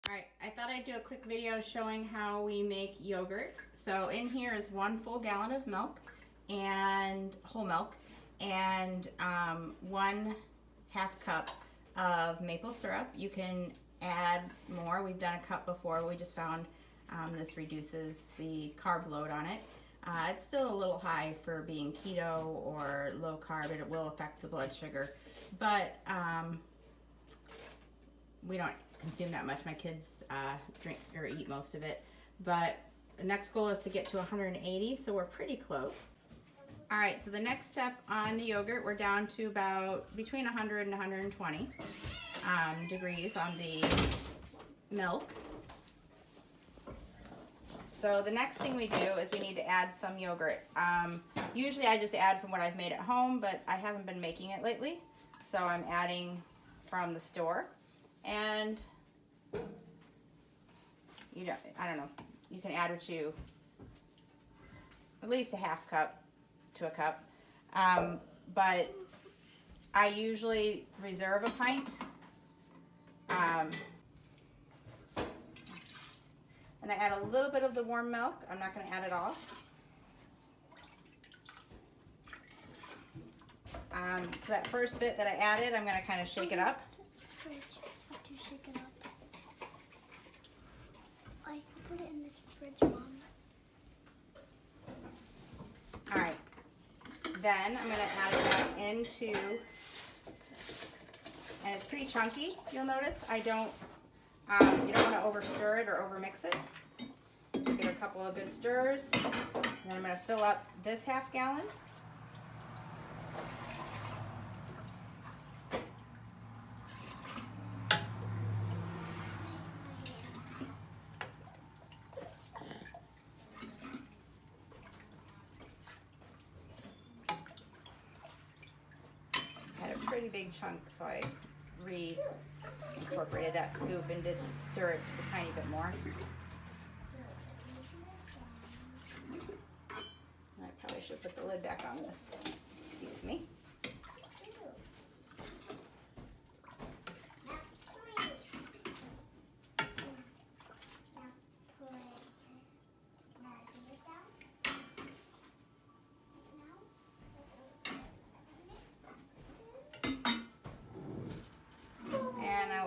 Alright, I thought I'd do a quick video showing how we make yogurt. So in here is 1 full gallon of milk and whole milk and 1 half cup of maple syrup. You can add more. We've done a cup before. We just found this reduces the carb load on it. It's still a little high for being keto or low carb. It will affect the blood sugar, but we don't consume that much. My kids drink or eat most of it, but the next goal is to get to 180, so we're pretty close. All right, so the next step on the yogurt, we're down to about between 100 and 120 degrees on the milk. So the next thing we do is we need to add some yogurt. Usually I just add from what I've made at home, but I haven't been making it lately, so I'm adding from the store. And I don't know, you can add at least a half cup to a cup, but I usually reserve a pint, and I add a little bit of the warm milk. I'm not going to add it all. So that first bit that I added, I'm going to kind of shake it up. Put it in this fridge, Mom. Alright, then I'm going to add it back into, and it's pretty chunky, you'll notice. You don't want to over stir it or over mix it. So give it a couple of good stirs, and then I'm going to fill up this half gallon. Pretty big chunk, so I re-incorporated that scoop and did stir it just a tiny bit more. I probably should put the lid back on this. Excuse me.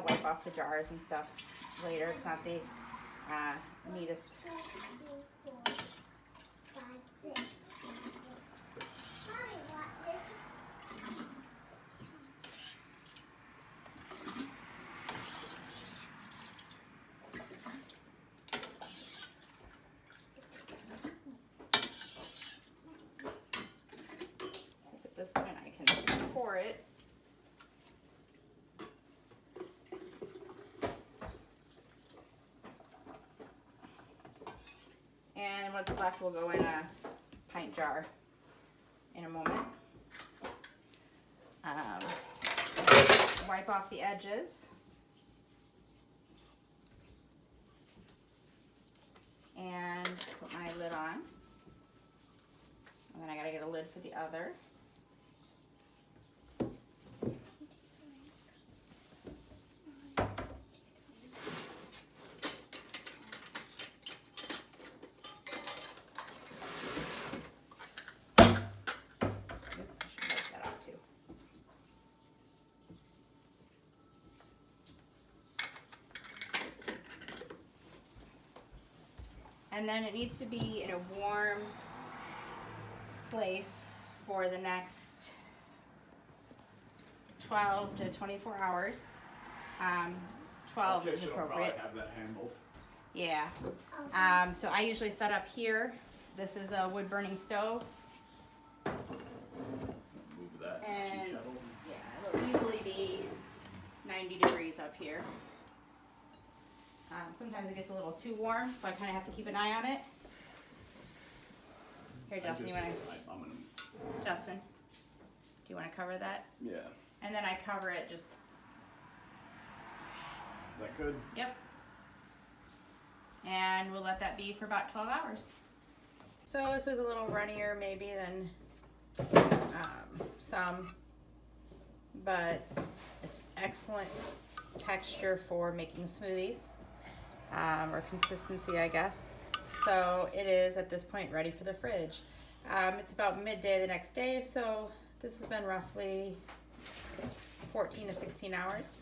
Wipe off the jars and stuff later. It's not the neatest. At this point, I can pour it. And what's left will go in a pint jar in a moment. Wipe off the edges. And put my lid on. And then I gotta get a lid for the other. And then it needs to be in a warm place for the next 12 to 24 hours. 12 is appropriate. Probably have that handled. Yeah. So I usually set up here. This is a wood burning stove. Move that. And yeah, it'll easily be 90 degrees up here. Sometimes it gets a little too warm, so I kind of have to keep an eye on it. Here, Justin, Justin, do you want to cover that? Yeah. And then I cover it just. Is that good? Yep. And we'll let that be for about 12 hours. So this is a little runnier maybe than some, but it's excellent texture for making smoothies. or consistency, I guess. So it is at this point ready for the fridge. It's about midday the next day, so this has been roughly 14 to 16 hours.